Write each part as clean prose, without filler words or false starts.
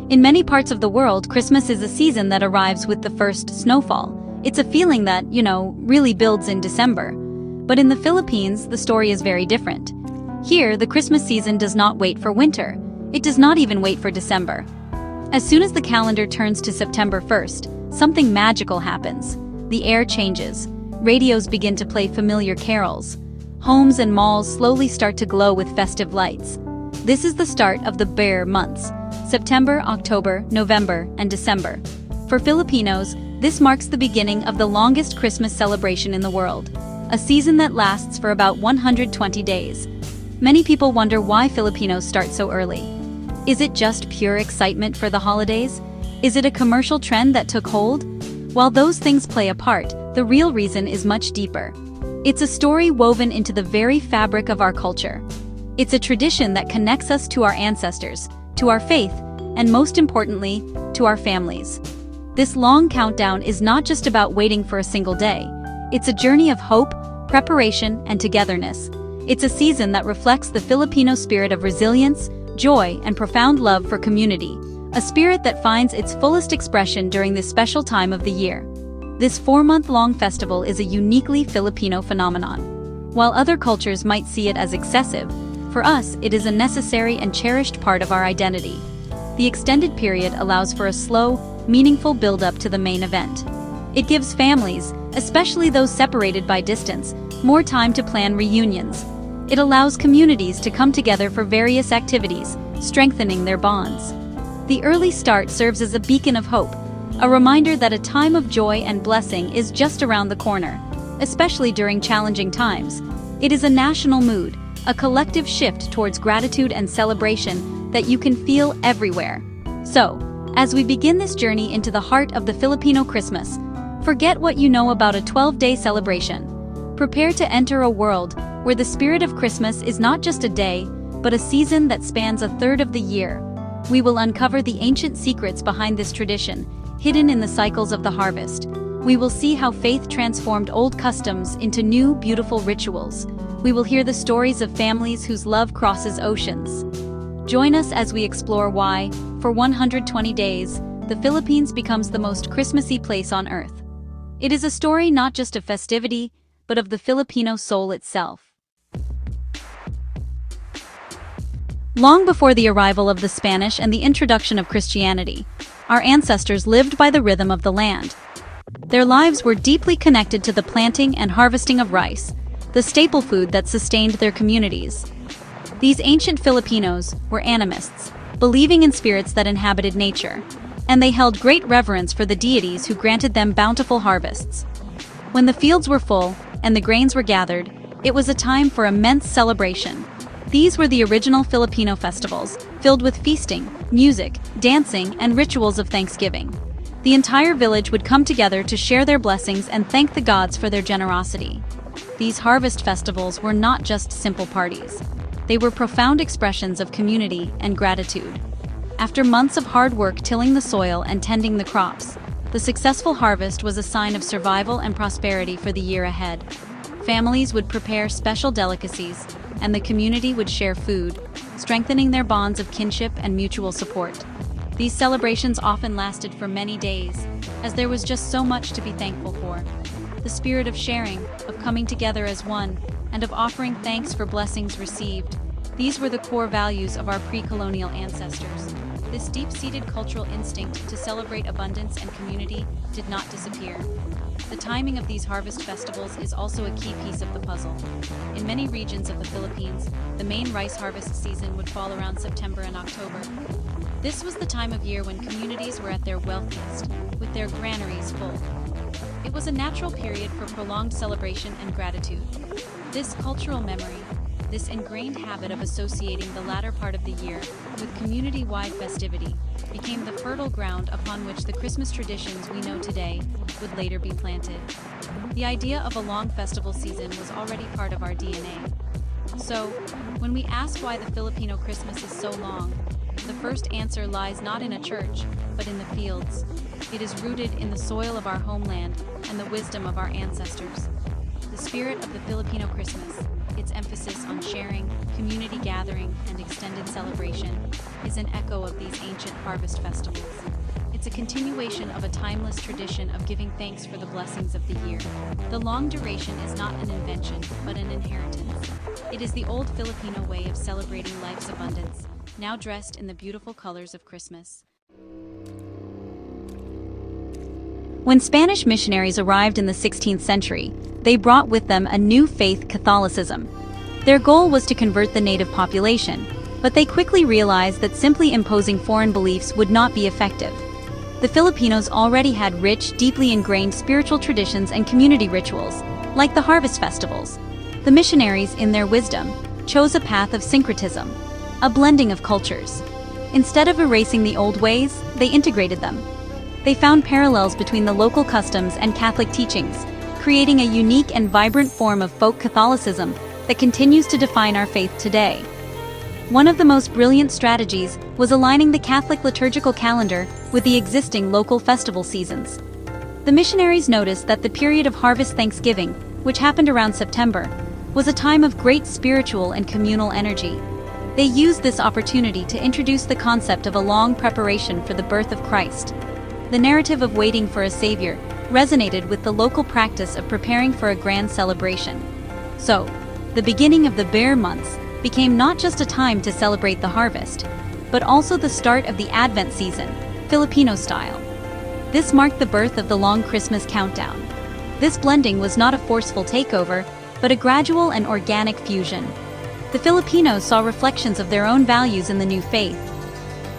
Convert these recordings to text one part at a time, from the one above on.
In many parts of the world, Christmas is a season that arrives with the first snowfall. It's a feeling that, really builds in December. But in the Philippines, the story is very different. Here, the Christmas season does not wait for winter. It does not even wait for December. As soon as the calendar turns to September 1st, something magical happens. The air changes. Radios begin to play familiar carols. Homes and malls slowly start to glow with festive lights. This is the start of the bear months: September, October, November, and December. For Filipinos, this marks the beginning of the longest Christmas celebration in the world, a season that lasts for about 120 days. Many people wonder why Filipinos start so early. Is it just pure excitement for the holidays? Is it a commercial trend that took hold? While those things play a part, the real reason is much deeper. It's a story woven into the very fabric of our culture. It's a tradition that connects us to our ancestors, to our faith, and most importantly, to our families. This long countdown is not just about waiting for a single day. It's a journey of hope, preparation, and togetherness. It's a season that reflects the Filipino spirit of resilience, joy, and profound love for community, a spirit that finds its fullest expression during this special time of the year. This 4-month-long festival is a uniquely Filipino phenomenon. While other cultures might see it as excessive, for us, it is a necessary and cherished part of our identity. The extended period allows for a slow, meaningful build-up to the main event. It gives families, especially those separated by distance, more time to plan reunions. It allows communities to come together for various activities, strengthening their bonds. The early start serves as a beacon of hope, a reminder that a time of joy and blessing is just around the corner, especially during challenging times. It is a national mood, a collective shift towards gratitude and celebration that you can feel everywhere. So, as we begin this journey into the heart of the Filipino Christmas, forget what you know about a 12-day celebration. Prepare to enter a world where the spirit of Christmas is not just a day, but a season that spans a third of the year. We will uncover the ancient secrets behind this tradition, hidden in the cycles of the harvest. We will see how faith transformed old customs into new, beautiful rituals. We will hear the stories of families whose love crosses oceans. Join us as we explore why, for 120 days, the Philippines becomes the most Christmassy place on earth. It is a story not just of festivity, but of the Filipino soul itself. Long before the arrival of the Spanish and the introduction of Christianity, our ancestors lived by the rhythm of the land. Their lives were deeply connected to the planting and harvesting of rice, the staple food that sustained their communities. These ancient Filipinos were animists, believing in spirits that inhabited nature, and they held great reverence for the deities who granted them bountiful harvests. When the fields were full and the grains were gathered, it was a time for immense celebration. These were the original Filipino festivals, filled with feasting, music, dancing, and rituals of thanksgiving. The entire village would come together to share their blessings and thank the gods for their generosity. These harvest festivals were not just simple parties. They were profound expressions of community and gratitude. After months of hard work tilling the soil and tending the crops, the successful harvest was a sign of survival and prosperity for the year ahead. Families would prepare special delicacies, and the community would share food, strengthening their bonds of kinship and mutual support. These celebrations often lasted for many days, as there was just so much to be thankful for. The spirit of sharing, of coming together as one, and of offering thanks for blessings received. These were the core values of our pre-colonial ancestors. This deep-seated cultural instinct to celebrate abundance and community did not disappear. The timing of these harvest festivals is also a key piece of the puzzle. In many regions of the Philippines, the main rice harvest season would fall around September and October. This was the time of year when communities were at their wealthiest, with their granaries full. It was a natural period for prolonged celebration and gratitude. This cultural memory, this ingrained habit of associating the latter part of the year with community-wide festivity, became the fertile ground upon which the Christmas traditions we know today would later be planted. The idea of a long festival season was already part of our DNA. So, when we ask why the Filipino Christmas is so long, the first answer lies not in a church, but in the fields. It is rooted in the soil of our homeland and the wisdom of our ancestors. The spirit of the Filipino Christmas, its emphasis on sharing, community gathering, and extended celebration, is an echo of these ancient harvest festivals. It's a continuation of a timeless tradition of giving thanks for the blessings of the year. The long duration is not an invention, but an inheritance. It is the old Filipino way of celebrating life's abundance, now dressed in the beautiful colors of Christmas. When Spanish missionaries arrived in the 16th century, they brought with them a new faith, Catholicism. Their goal was to convert the native population, but they quickly realized that simply imposing foreign beliefs would not be effective. The Filipinos already had rich, deeply ingrained spiritual traditions and community rituals, like the harvest festivals. The missionaries, in their wisdom, chose a path of syncretism, a blending of cultures. Instead of erasing the old ways, they integrated them. They found parallels between the local customs and Catholic teachings, creating a unique and vibrant form of folk Catholicism that continues to define our faith today. One of the most brilliant strategies was aligning the Catholic liturgical calendar with the existing local festival seasons. The missionaries noticed that the period of harvest Thanksgiving, which happened around September, was a time of great spiritual and communal energy. They used this opportunity to introduce the concept of a long preparation for the birth of Christ. The narrative of waiting for a Savior resonated with the local practice of preparing for a grand celebration. So, the beginning of the Bear months became not just a time to celebrate the harvest, but also the start of the Advent season, Filipino style. This marked the birth of the long Christmas countdown. This blending was not a forceful takeover, but a gradual and organic fusion. The Filipinos saw reflections of their own values in the new faith.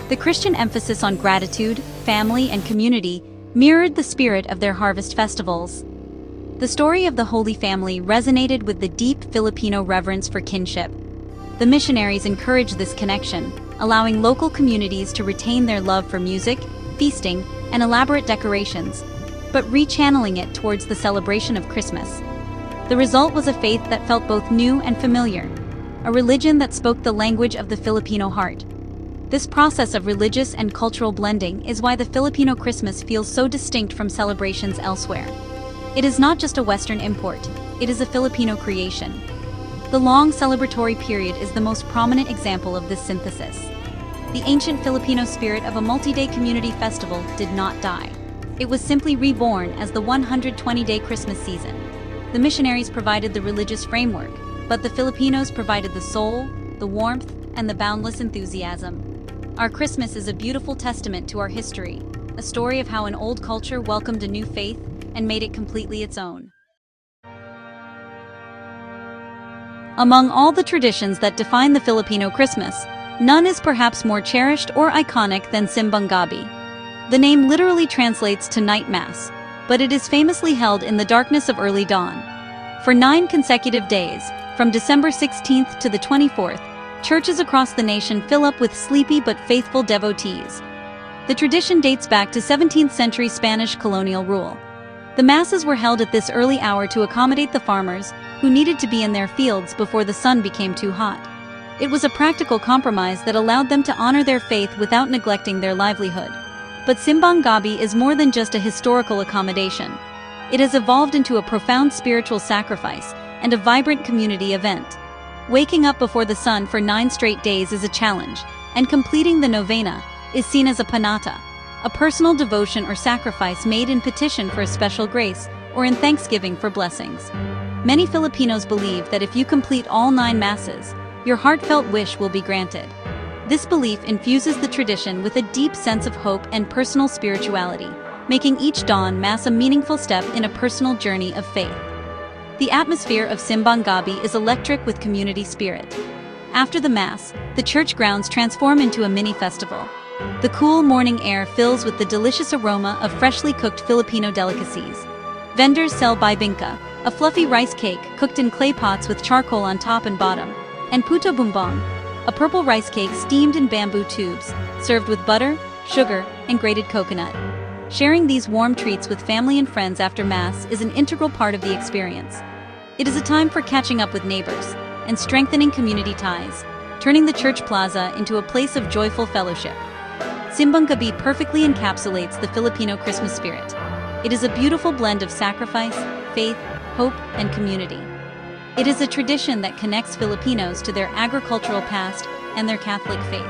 The Christian emphasis on gratitude, family, and community mirrored the spirit of their harvest festivals. The story of the Holy Family resonated with the deep Filipino reverence for kinship. The missionaries encouraged this connection, allowing local communities to retain their love for music, feasting, and elaborate decorations, but rechanneling it towards the celebration of Christmas. The result was a faith that felt both new and familiar, a religion that spoke the language of the Filipino heart. This process of religious and cultural blending is why the Filipino Christmas feels so distinct from celebrations elsewhere. It is not just a Western import, it is a Filipino creation. The long celebratory period is the most prominent example of this synthesis. The ancient Filipino spirit of a multi-day community festival did not die. It was simply reborn as the 120-day Christmas season. The missionaries provided the religious framework, but the Filipinos provided the soul, the warmth, and the boundless enthusiasm. Our Christmas is a beautiful testament to our history, a story of how an old culture welcomed a new faith and made it completely its own. Among all the traditions that define the Filipino Christmas, none is perhaps more cherished or iconic than Simbang Gabi. The name literally translates to night mass, but it is famously held in the darkness of early dawn. For 9 consecutive days, from December 16th to the 24th, churches across the nation fill up with sleepy but faithful devotees. The tradition dates back to 17th century Spanish colonial rule. The masses were held at this early hour to accommodate the farmers, who needed to be in their fields before the sun became too hot. It was a practical compromise that allowed them to honor their faith without neglecting their livelihood. But Simbang Gabi is more than just a historical accommodation. It has evolved into a profound spiritual sacrifice and a vibrant community event. Waking up before the sun for 9 straight days is a challenge, and completing the novena is seen as a panata, a personal devotion or sacrifice made in petition for a special grace or in thanksgiving for blessings. Many Filipinos believe that if you complete all 9 masses, your heartfelt wish will be granted. This belief infuses the tradition with a deep sense of hope and personal spirituality, making each dawn mass a meaningful step in a personal journey of faith. The atmosphere of Simbang Gabi is electric with community spirit. After the mass, the church grounds transform into a mini festival. The cool morning air fills with the delicious aroma of freshly cooked Filipino delicacies. Vendors sell bibingka, a fluffy rice cake cooked in clay pots with charcoal on top and bottom, and puto bumbong, a purple rice cake steamed in bamboo tubes, served with butter, sugar, and grated coconut. Sharing these warm treats with family and friends after Mass is an integral part of the experience. It is a time for catching up with neighbors and strengthening community ties, turning the church plaza into a place of joyful fellowship. Simbang Gabi perfectly encapsulates the Filipino Christmas spirit. It is a beautiful blend of sacrifice, faith, hope, and community. It is a tradition that connects Filipinos to their agricultural past and their Catholic faith.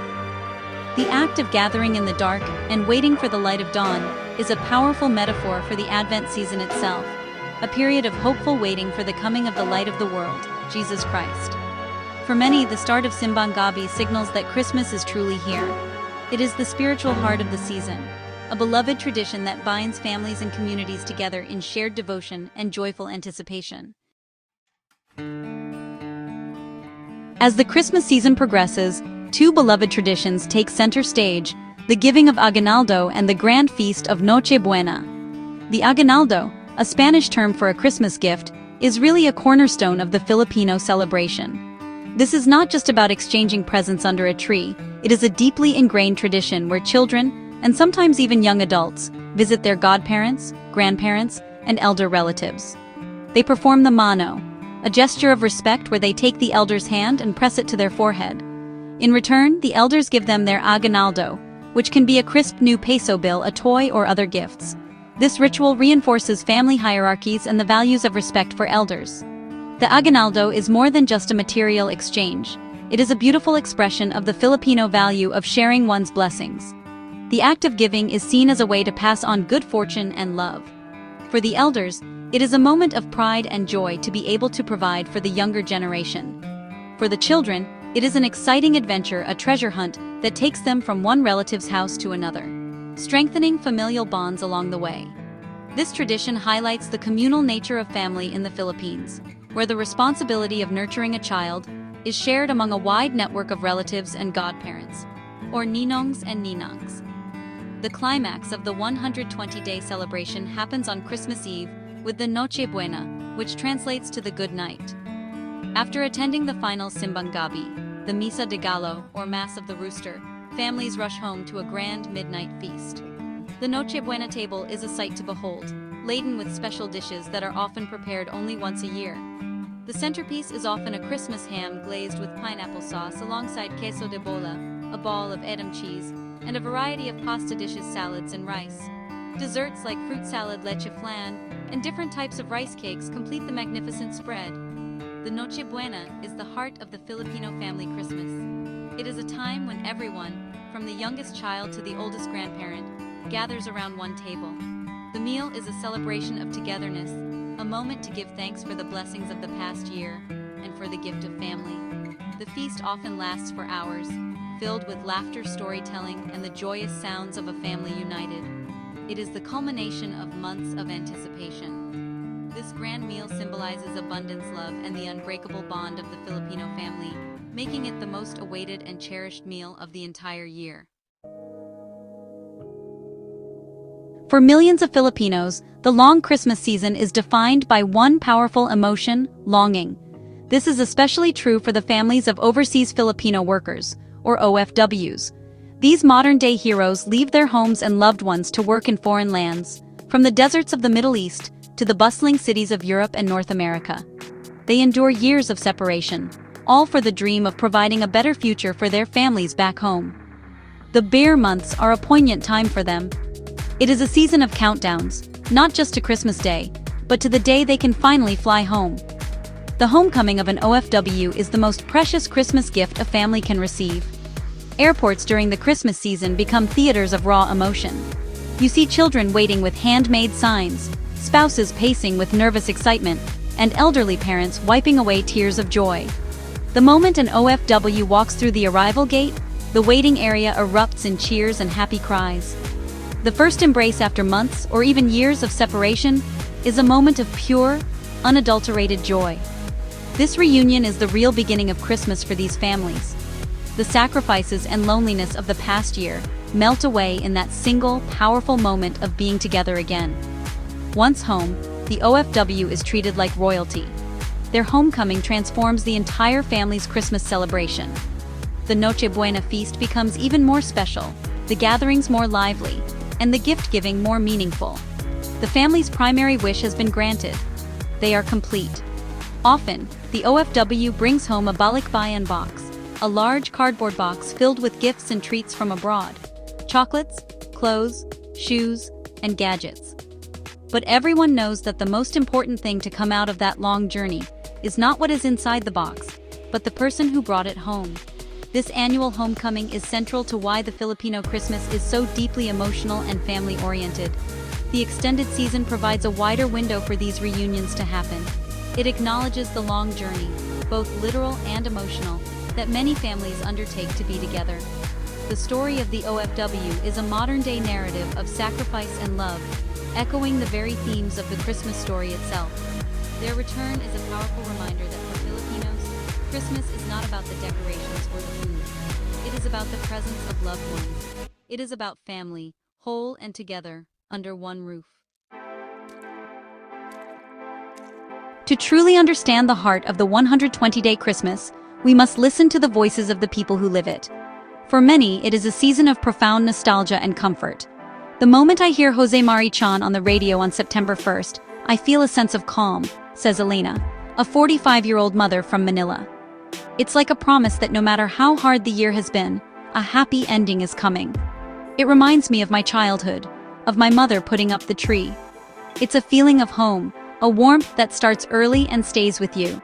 The act of gathering in the dark and waiting for the light of dawn is a powerful metaphor for the Advent season itself, a period of hopeful waiting for the coming of the light of the world, Jesus Christ. For many, the start of Simbang Gabi signals that Christmas is truly here. It is the spiritual heart of the season, a beloved tradition that binds families and communities together in shared devotion and joyful anticipation. As the Christmas season progresses, two beloved traditions take center stage: the giving of aguinaldo and the grand feast of Noche Buena. The aguinaldo, a Spanish term for a Christmas gift, is really a cornerstone of the Filipino celebration. This is not just about exchanging presents under a tree, it is a deeply ingrained tradition where children, and sometimes even young adults, visit their godparents, grandparents, and elder relatives. They perform the mano, a gesture of respect where they take the elder's hand and press it to their forehead. In return, the elders give them their aguinaldo, which can be a crisp new peso bill, a toy, or other gifts. This ritual reinforces family hierarchies and the values of respect for elders. The aguinaldo is more than just a material exchange. It is a beautiful expression of the Filipino value of sharing one's blessings. The act of giving is seen as a way to pass on good fortune and love. For the elders, it is a moment of pride and joy to be able to provide for the younger generation. For the children, it is an exciting adventure, a treasure hunt that takes them from one relative's house to another, strengthening familial bonds along the way. This tradition highlights the communal nature of family in the Philippines, where the responsibility of nurturing a child is shared among a wide network of relatives and godparents, or ninongs and ninangs. The climax of the 120-day celebration happens on Christmas Eve with the Noche Buena, which translates to the good night. After attending the final Simbang Gabi, the Misa de Gallo, or Mass of the Rooster, families rush home to a grand midnight feast. The Noche Buena table is a sight to behold, laden with special dishes that are often prepared only once a year. The centerpiece is often a Christmas ham glazed with pineapple sauce alongside queso de bola, a ball of Edam cheese, and a variety of pasta dishes, salads, and rice. Desserts like fruit salad, leche flan, and different types of rice cakes complete the magnificent spread. The Noche Buena is the heart of the Filipino family Christmas. It is a time when everyone, from the youngest child to the oldest grandparent, gathers around one table. The meal is a celebration of togetherness, a moment to give thanks for the blessings of the past year and for the gift of family. The feast often lasts for hours, filled with laughter, storytelling, and the joyous sounds of a family united. It is the culmination of months of anticipation. This grand meal symbolizes abundance, love, and the unbreakable bond of the Filipino family, making it the most awaited and cherished meal of the entire year. For millions of Filipinos, the long Christmas season is defined by one powerful emotion: longing. This is especially true for the families of overseas Filipino workers, or OFWs. These modern-day heroes leave their homes and loved ones to work in foreign lands, from the deserts of the Middle East to the bustling cities of Europe and North America. They endure years of separation, all for the dream of providing a better future for their families back home. The bear months are a poignant time for them. It is a season of countdowns, not just to Christmas Day, but to the day they can finally fly home. The homecoming of an OFW is the most precious Christmas gift a family can receive. Airports during the Christmas season become theaters of raw emotion. You see children waiting with handmade signs, spouses pacing with nervous excitement, and elderly parents wiping away tears of joy. The moment an OFW walks through the arrival gate, the waiting area erupts in cheers and happy cries. The first embrace after months or even years of separation is a moment of pure, unadulterated joy. This reunion is the real beginning of Christmas for these families. The sacrifices and loneliness of the past year melt away in that single, powerful moment of being together again. Once home, the OFW is treated like royalty. Their homecoming transforms the entire family's Christmas celebration. The Noche Buena feast becomes even more special, the gatherings more lively, and the gift-giving more meaningful. The family's primary wish has been granted. They are complete. Often, the OFW brings home a balikbayan box, a large cardboard box filled with gifts and treats from abroad: chocolates, clothes, shoes, and gadgets. But everyone knows that the most important thing to come out of that long journey is not what is inside the box, but the person who brought it home. This annual homecoming is central to why the Filipino Christmas is so deeply emotional and family-oriented. The extended season provides a wider window for these reunions to happen. It acknowledges the long journey, both literal and emotional, that many families undertake to be together. The story of the OFW is a modern-day narrative of sacrifice and love, echoing the very themes of the Christmas story itself. Their return is a powerful reminder that for Filipinos, Christmas is not about the decorations or the food. It is about the presence of loved ones. It is about family, whole and together, under one roof. To truly understand the heart of the 120-day Christmas, we must listen to the voices of the people who live it. For many, it is a season of profound nostalgia and comfort. The moment I hear Jose Mari Chan on the radio on September 1st, I feel a sense of calm, says Elena, a 45-year-old mother from Manila. It's like a promise that no matter how hard the year has been, a happy ending is coming. It reminds me of my childhood, of my mother putting up the tree. It's a feeling of home, a warmth that starts early and stays with you.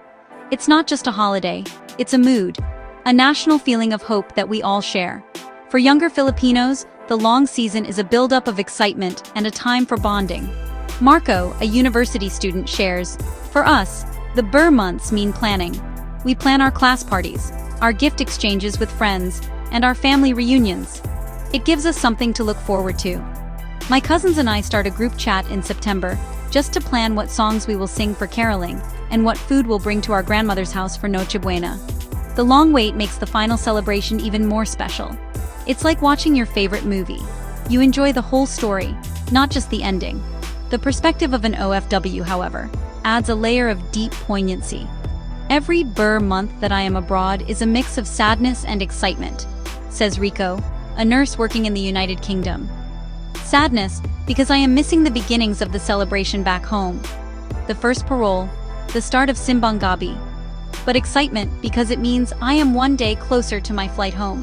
It's not just a holiday, it's a mood, a national feeling of hope that we all share. For younger Filipinos, the long season is a buildup of excitement and a time for bonding. Marco, a university student, shares, "For us, the Burr months mean planning. We plan our class parties, our gift exchanges with friends, and our family reunions. It gives us something to look forward to." My cousins and I start a group chat in September just to plan what songs we will sing for caroling and what food we'll bring to our grandmother's house for Noche Buena. The long wait makes the final celebration even more special. It's like watching your favorite movie. You enjoy the whole story, not just the ending. The perspective of an OFW, however, adds a layer of deep poignancy. Every Burr month that I am abroad is a mix of sadness and excitement, says Rico, a nurse working in the United Kingdom. Sadness, because I am missing the beginnings of the celebration back home. The first parole, the start of Simbang Gabi. But excitement because it means I am one day closer to my flight home.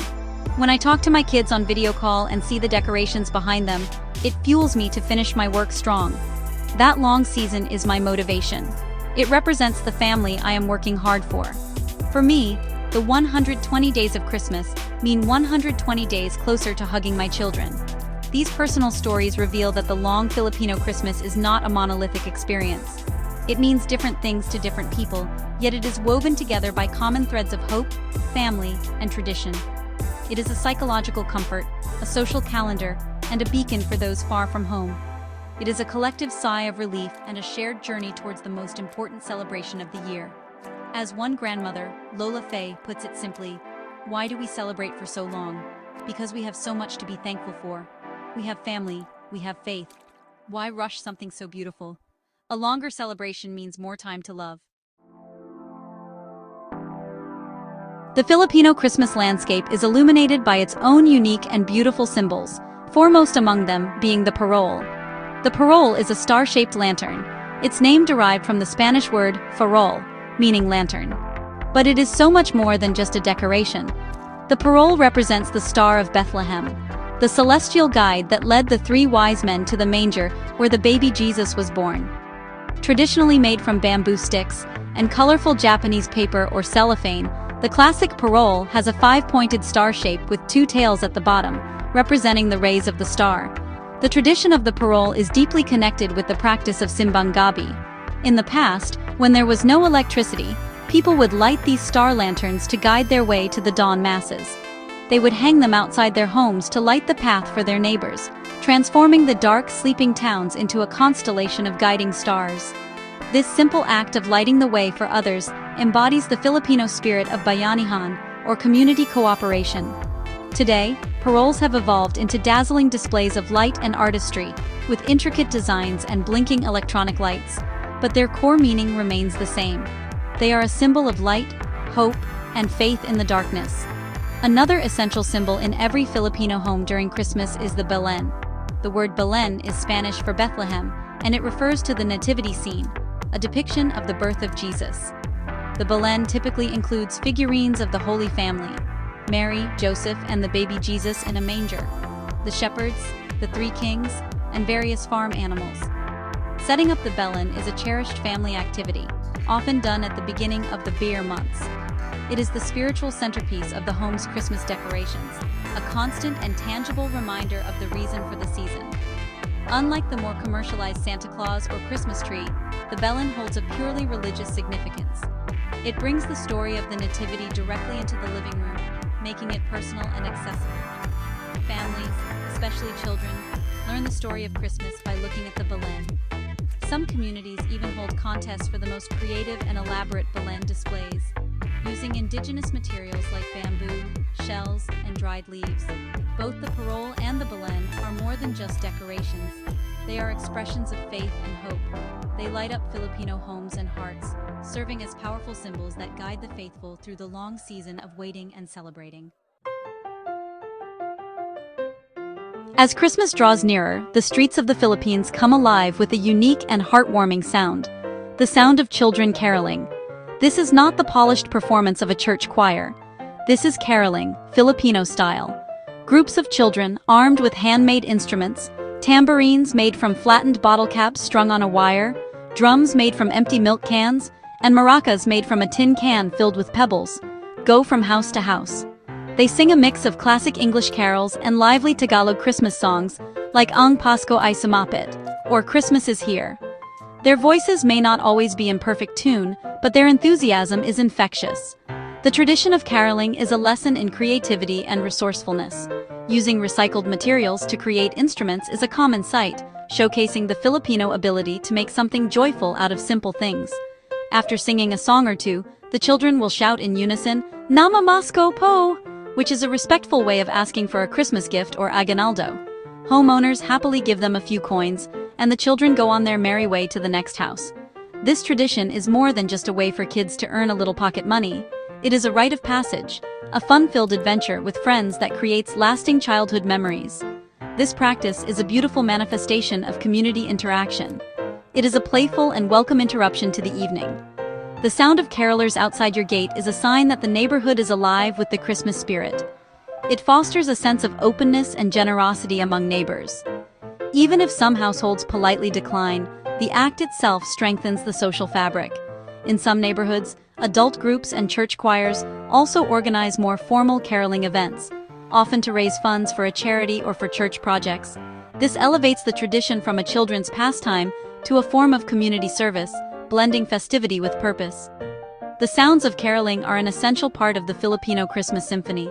When I talk to my kids on video call and see the decorations behind them, it fuels me to finish my work strong. That long season is my motivation. It represents the family I am working hard for. For me, the 120 days of Christmas mean 120 days closer to hugging my children. These personal stories reveal that the long Filipino Christmas is not a monolithic experience. It means different things to different people, yet it is woven together by common threads of hope, family, and tradition. It is a psychological comfort, a social calendar, and a beacon for those far from home. It is a collective sigh of relief and a shared journey towards the most important celebration of the year. As one grandmother, Lola Faye, puts it simply, why do we celebrate for so long? Because we have so much to be thankful for. We have family, we have faith. Why rush something so beautiful? A longer celebration means more time to love. The Filipino Christmas landscape is illuminated by its own unique and beautiful symbols, foremost among them being the parol. The parol is a star-shaped lantern. Its name derived from the Spanish word farol, meaning lantern. But it is so much more than just a decoration. The parol represents the Star of Bethlehem, the celestial guide that led the three wise men to the manger where the baby Jesus was born. Traditionally made from bamboo sticks and colorful Japanese paper or cellophane, the classic parol has a five-pointed star shape with two tails at the bottom, representing the rays of the star. The tradition of the parol is deeply connected with the practice of Simbang Gabi. In the past, when there was no electricity, people would light these star lanterns to guide their way to the dawn masses. They would hang them outside their homes to light the path for their neighbors, transforming the dark, sleeping towns into a constellation of guiding stars. This simple act of lighting the way for others embodies the Filipino spirit of bayanihan, or community cooperation. Today, parols have evolved into dazzling displays of light and artistry, with intricate designs and blinking electronic lights, but their core meaning remains the same. They are a symbol of light, hope, and faith in the darkness. Another essential symbol in every Filipino home during Christmas is the Belen. The word Belen is Spanish for Bethlehem, and it refers to the nativity scene, a depiction of the birth of Jesus. The Belen typically includes figurines of the Holy Family, Mary, Joseph, and the baby Jesus in a manger, the shepherds, the three kings, and various farm animals. Setting up the Belen is a cherished family activity, often done at the beginning of the Burr months. It is the spiritual centerpiece of the home's Christmas decorations, a constant and tangible reminder of the reason for the season. Unlike the more commercialized Santa Claus or Christmas tree, the belen holds a purely religious significance. It brings the story of the Nativity directly into the living room, making it personal and accessible. Families, especially children, learn the story of Christmas by looking at the belen. Some communities even hold contests for the most creative and elaborate belen displays, using indigenous materials like bamboo, shells, and dried leaves. Both the parole and the belen are more than just decorations. They are expressions of faith and hope. They light up Filipino homes and hearts, serving as powerful symbols that guide the faithful through the long season of waiting and celebrating. As Christmas draws nearer, the streets of the Philippines come alive with a unique and heartwarming sound, the sound of children caroling. This is not the polished performance of a church choir. This is caroling, Filipino style. Groups of children, armed with handmade instruments, tambourines made from flattened bottle caps strung on a wire, drums made from empty milk cans, and maracas made from a tin can filled with pebbles, go from house to house. They sing a mix of classic English carols and lively Tagalog Christmas songs like Ang Pasko ay Sumapit, or Christmas is Here. Their voices may not always be in perfect tune, but their enthusiasm is infectious. The tradition of caroling is a lesson in creativity and resourcefulness. Using recycled materials to create instruments is a common sight, showcasing the Filipino ability to make something joyful out of simple things. After singing a song or two, the children will shout in unison, "Namamasko po!" which is a respectful way of asking for a Christmas gift or aguinaldo. Homeowners happily give them a few coins, and the children go on their merry way to the next house. This tradition is more than just a way for kids to earn a little pocket money. It is a rite of passage, a fun-filled adventure with friends that creates lasting childhood memories. This practice is a beautiful manifestation of community interaction. It is a playful and welcome interruption to the evening. The sound of carolers outside your gate is a sign that the neighborhood is alive with the Christmas spirit. It fosters a sense of openness and generosity among neighbors. Even if some households politely decline, the act itself strengthens the social fabric. In some neighborhoods, adult groups and church choirs also organize more formal caroling events, often to raise funds for a charity or for church projects. This elevates the tradition from a children's pastime to a form of community service, blending festivity with purpose. The sounds of caroling are an essential part of the Filipino Christmas symphony.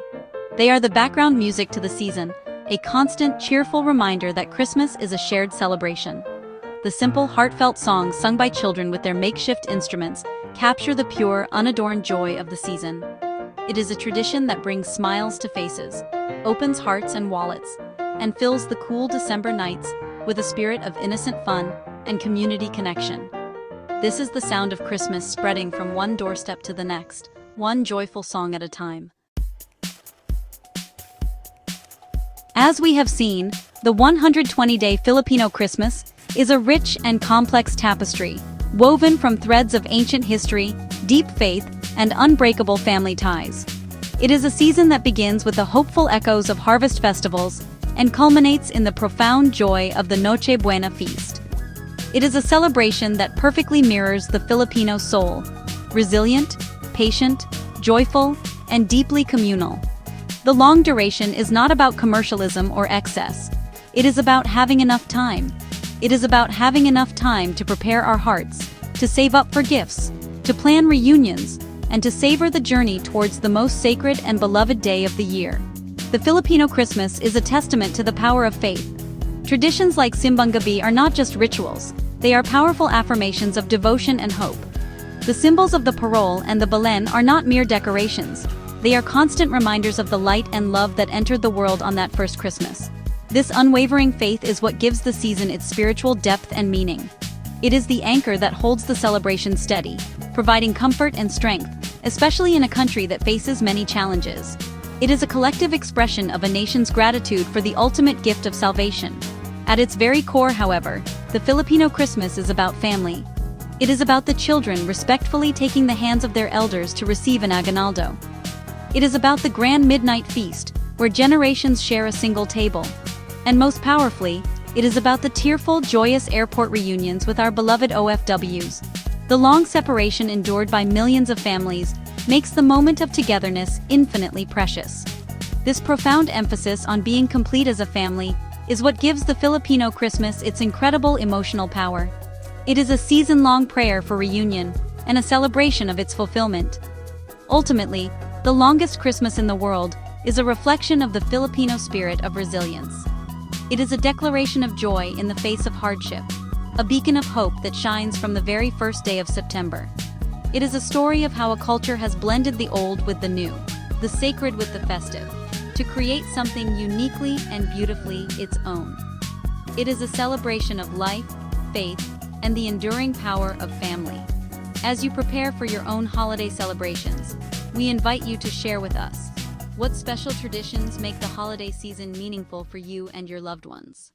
They are the background music to the season, a constant, cheerful reminder that Christmas is a shared celebration. The simple, heartfelt songs sung by children with their makeshift instruments capture the pure, unadorned joy of the season. It is a tradition that brings smiles to faces, opens hearts and wallets, and fills the cool December nights with a spirit of innocent fun and community connection. This is the sound of Christmas spreading from one doorstep to the next, one joyful song at a time. As we have seen, the 120-day Filipino Christmas is a rich and complex tapestry, woven from threads of ancient history, deep faith, and unbreakable family ties. It is a season that begins with the hopeful echoes of harvest festivals and culminates in the profound joy of the Noche Buena feast. It is a celebration that perfectly mirrors the Filipino soul, resilient, patient, joyful, and deeply communal. The long duration is not about commercialism or excess. It is about having enough time. It is about having enough time to prepare our hearts, to save up for gifts, to plan reunions, and to savor the journey towards the most sacred and beloved day of the year. The Filipino Christmas is a testament to the power of faith. Traditions like Simbang Gabi are not just rituals, they are powerful affirmations of devotion and hope. The symbols of the parole and the belen are not mere decorations. They are constant reminders of the light and love that entered the world on that first Christmas. This unwavering faith is what gives the season its spiritual depth and meaning. It is the anchor that holds the celebration steady, providing comfort and strength, especially in a country that faces many challenges. It is a collective expression of a nation's gratitude for the ultimate gift of salvation. At its very core, however, the Filipino Christmas is about family. It is about the children respectfully taking the hands of their elders to receive an aguinaldo. It is about the grand midnight feast, where generations share a single table. And most powerfully, it is about the tearful, joyous airport reunions with our beloved OFWs. The long separation endured by millions of families makes the moment of togetherness infinitely precious. This profound emphasis on being complete as a family is what gives the Filipino Christmas its incredible emotional power. It is a season-long prayer for reunion and a celebration of its fulfillment. Ultimately, the longest Christmas in the world is a reflection of the Filipino spirit of resilience. It is a declaration of joy in the face of hardship, a beacon of hope that shines from the very first day of September. It is a story of how a culture has blended the old with the new, the sacred with the festive, to create something uniquely and beautifully its own. It is a celebration of life, faith, and the enduring power of family. As you prepare for your own holiday celebrations, we invite you to share with us what special traditions make the holiday season meaningful for you and your loved ones.